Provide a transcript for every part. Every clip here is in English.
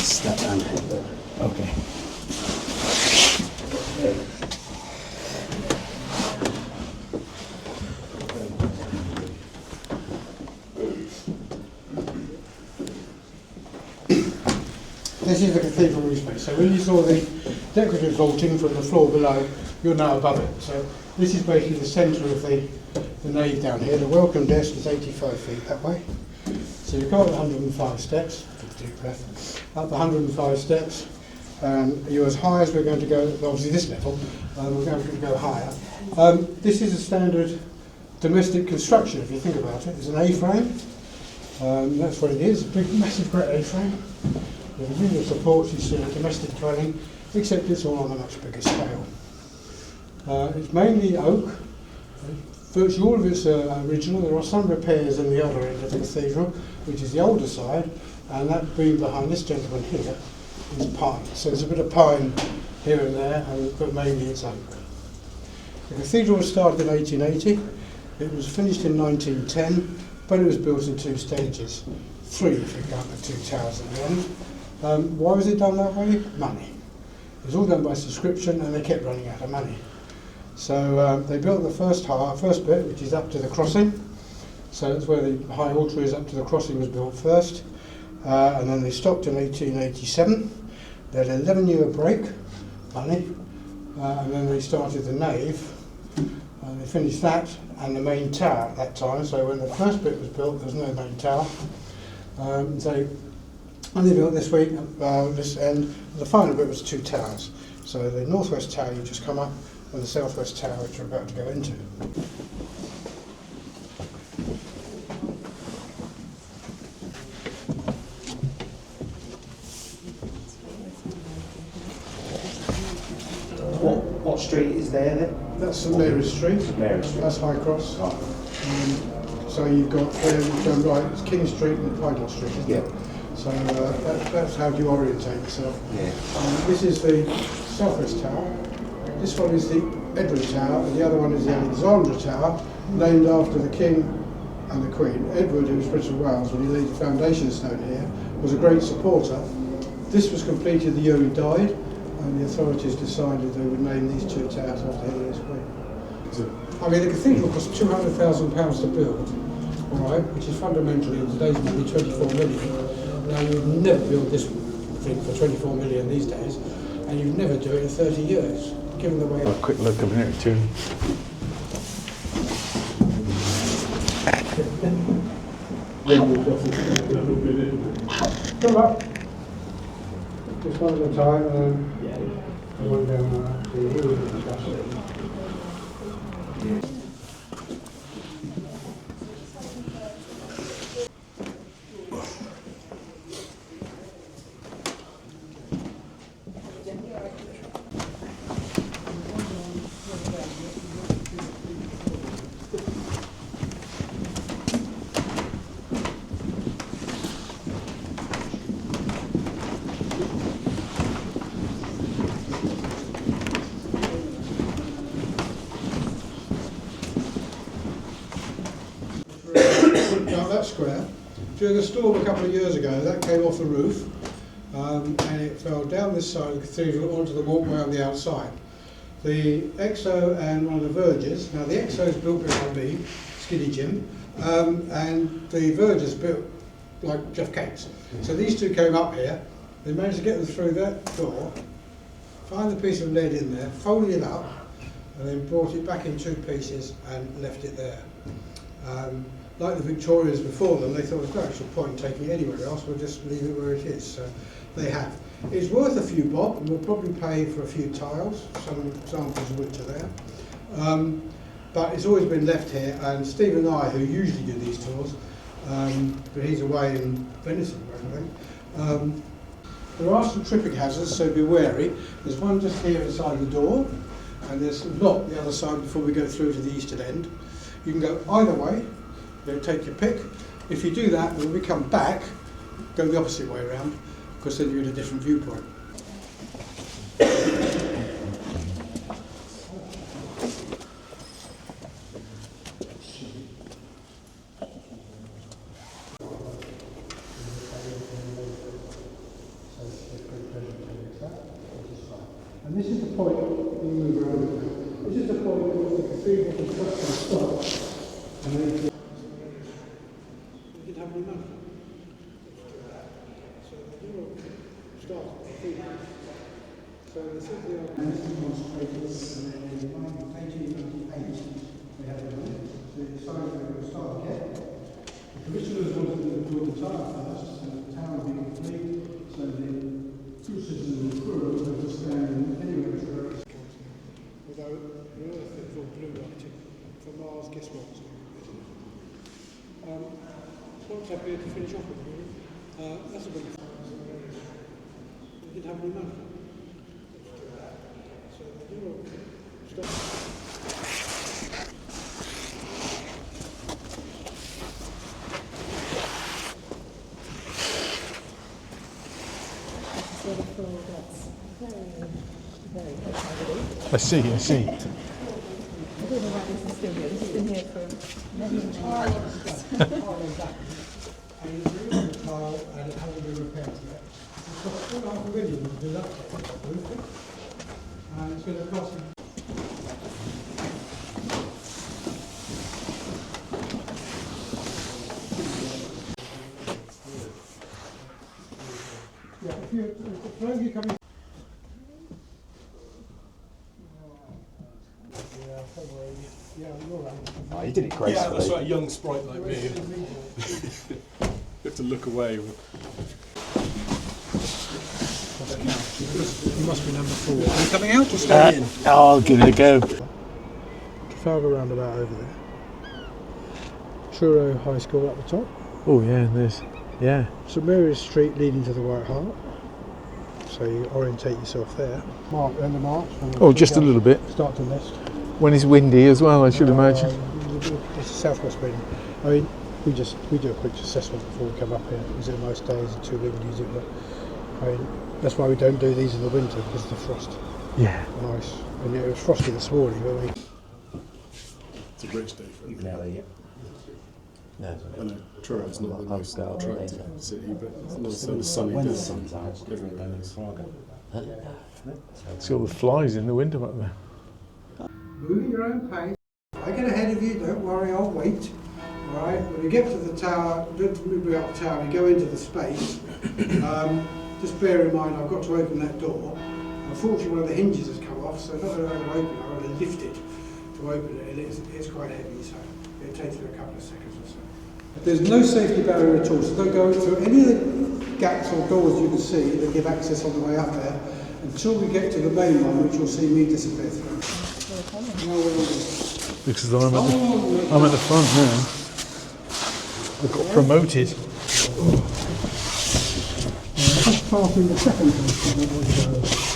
Step down. Okay. This is the cathedral roof space. So when you saw the decorative vaulting from the floor below, you're now above it. So this is basically the centre of the nave down here. The welcome desk is 85 feet that way. So you've got 105 steps. Take a deep breath. Up 105 steps. You're as high as we're going to go, obviously this level, we're going to go higher. This is a standard domestic construction, if you think about it. It's an A-frame. That's what it is, a big, massive, great A-frame. With a million supports you see in a domestic dwelling, except it's all on a much bigger scale. It's mainly oak. Virtually all of it's original. There are some repairs in the other end of the cathedral, which is the older side, and that being behind this gentleman here is pine. So there's a bit of pine here and there, but mainly it's oak. The cathedral was started in 1880. It was finished in 1910, but it was built in two stages. Three if you count the two towers at the end. Why was it done that way? Money. It was all done by subscription, and they kept running out of money. So they built the first bit, which is up to the crossing. So that's where the high altar is. Up to the crossing was built first, and then they stopped in 1887. They had an 11-year break, money, and then they started the nave. And they finished that and the main tower at that time. So when the first bit was built, there was no main tower. And they built this week, this end. The final bit was two towers. So the northwest tower you just come up, and the southwest tower which we're about to go into. What street is there then? That's St Mary's Street. Mary Street. That's High Cross. Oh. So you've got there, you turn right, it's King Street and Pine Street, isn't it? So that's how you orientate yourself. Yeah. This is the southwest tower. This one is the Edward Tower, and the other one is the Alexandra Tower, named after the King and the Queen. Edward, who was Prince of Wales, when he laid the foundation stone here, was a great supporter. This was completed the year he died, and the authorities decided they would name these two towers after him and his Queen. I mean, the cathedral cost £200,000 to build, all right, which is fundamentally, in today's money, 24 million. Now, you would never build this thing for 24 million these days, and you'd never do it in 30 years, given the way... A quick look up here too. Come up. Just one at a time, and then one down here we can discuss it. That square. During a storm a couple of years ago, that came off the roof and it fell down this side of the cathedral onto the walkway on the outside. The EXO and one of the verges, now the EXO is built behind me, Skiddy Jim, and the verge is built like Jeff Cates. So these two came up here, they managed to get them through that door, find the piece of lead in there, folded it up, and then brought it back in two pieces and left it there. Like the Victorians before them, they thought there's no actual point in taking it anywhere else, we'll just leave it where it is. So they have. It's worth a few bob, and we'll probably pay for a few tiles, some examples of which are there. But it's always been left here, and Steve and I, who usually do these tours, but he's away in Venice, I think. There are some tripping hazards, so be wary. There's one just here inside the door, and there's a lock the other side before we go through to the eastern end. You can go either way, take your pick. If you do that, when we come back, go the opposite way around, because then you're in a different viewpoint. And this is the point, we move around, this is the point at which the cathedral construction stops. And then you can have a remote. So the door starts at the cathedral. So this is the demonstrators, and then in 1898 we had a remote. So they decided they were going to start again. The commissioners wanted to build the tower first, and the tower being complete, so the two citizens of Truro were just standing anywhere Truro. Although the earth is all blue lighting, for Mars, guess what? What's up here to finish off with, really? That's a bit of fun. You can have a remote. So the door stops. I see. I don't know why this is still here. This has been here for many years. And it's really the tile, and it hasn't been repaired yet. It's got $4.5 million to do that, and it's going to cost me. Yeah, if you come in. Yeah, you're right. Oh, you did it gracefully. Yeah, that's right, a young sprite like me. You have to look away. You must be number 4. Are you coming out or staying in? I'll give it a go. Trafalgar roundabout over there. Truro High School up the top. Oh yeah, there's, yeah. St Mary's Street leading to the White Hart. So you orientate yourself there. Mark, and the march. Oh, just a little bit. Start to nest. When it's windy as well, I should imagine. It's a southwest wind. I mean, we do a quick assessment before we come up here. Is it most days? Is it too windy? Is it? I mean, that's why we don't do these in the winter, because of the frost. Yeah. And ice. And yeah, it was frosty this morning, but we. It's a British day for it. No, I know Truro's not the most attractive city, but it's not sunny. when the sun's out, Everywhere is. it's See all the flies in the window up there. Move at your own pace. I get ahead of you, don't worry, I'll wait. Alright, when you get to the tower, don't move up the tower, you go into the space. Just bear in mind, I've got to open that door. Unfortunately, one of the hinges has come off, so not only am I going to open it, I'm going to lift it to open it, and it's quite heavy, so it'll take you a couple of seconds or so. There's no safety barrier at all, so don't go through any of the gaps or doors you can see that give access on the way up there until we get to the main one, which you'll see me disappear through. Because I'm at the front now. I got promoted. Just passing the second one.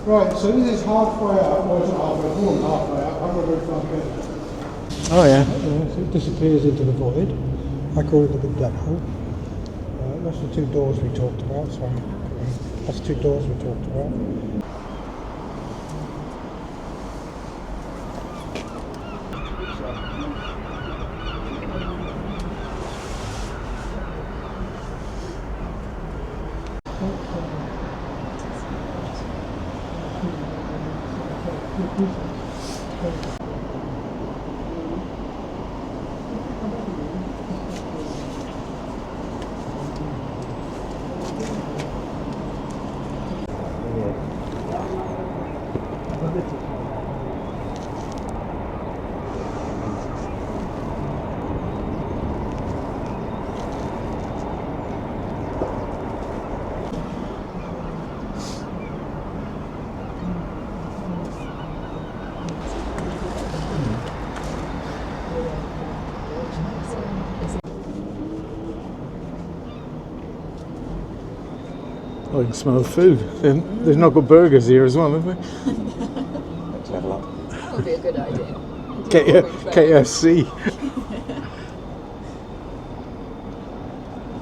Right, so this is halfway up, well it's not halfway, more than halfway up, I'm not very far to go. Oh yeah. So it disappears into the void. I call it the big black hole. That's the two doors we talked about, so that's the two doors we talked about. Oh, I can smell the food. They've not got burgers here as well, have they? Let's level up. That would be a good idea. KFC.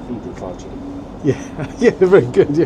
Cathedral fried chicken. Yeah, yeah, they're very good. Yeah.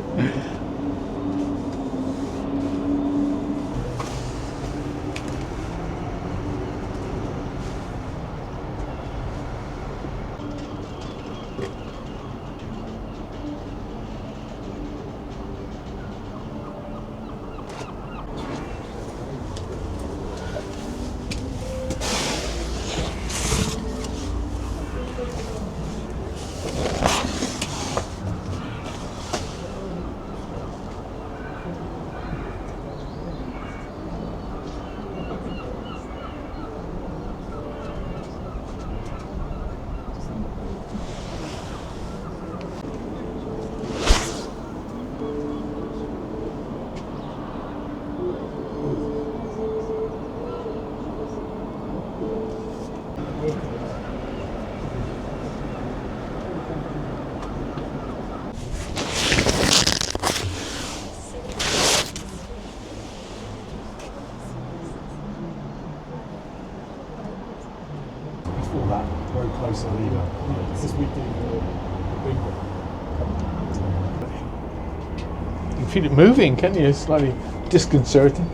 Before that, very close to the lever. Because we do the big one. You can feel it moving, can't you? It's slightly disconcerting.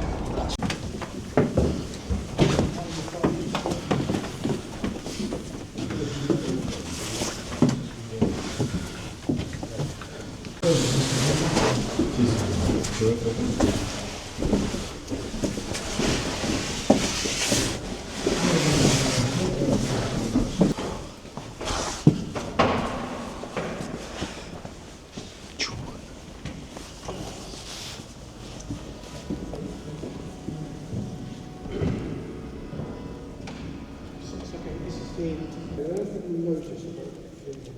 The other thing you notice about the cathedral,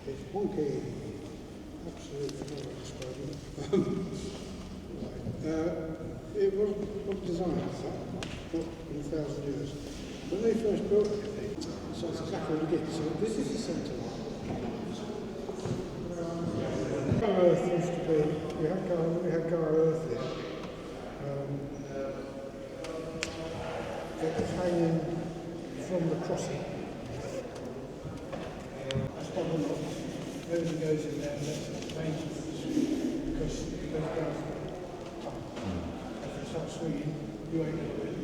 it's wonky, absolutely not describing it. It was designed as that, not in 1,000 years. When they first built the cathedral, so it's exactly what it is. So this is the centre line. Our Earth used to be, we had Gaia Earth here. It was hanging from the crossing. That's quite a lot. Everything goes in there and that's dangerous because those guys, if you start swinging, you ain't going to win.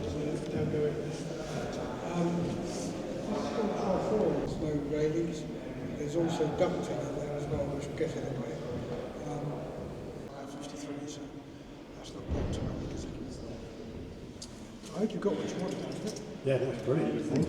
So don't go in this. There's no railings. There's also ducting in there as well, which will get in the way. 53, so that's not bad to run, is it? I hope you got what you wanted, hasn't it? Yeah, that's brilliant. Thank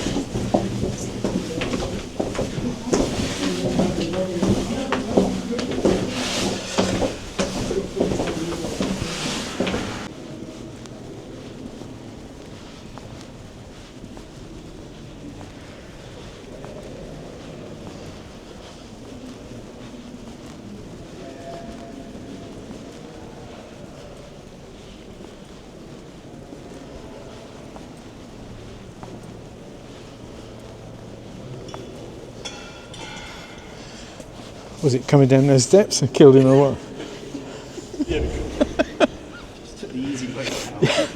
Was it coming down those steps and killed him or what? Just took the easy way out.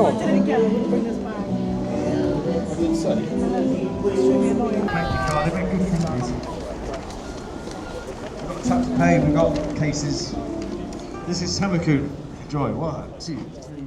on. Did it again, bring us back. I did say. Extremely annoying. Thank you, Cardiff. Good for us. We've got tap to pay, we've got cases. This is Hamaku. Enjoy. 1, 2, 3.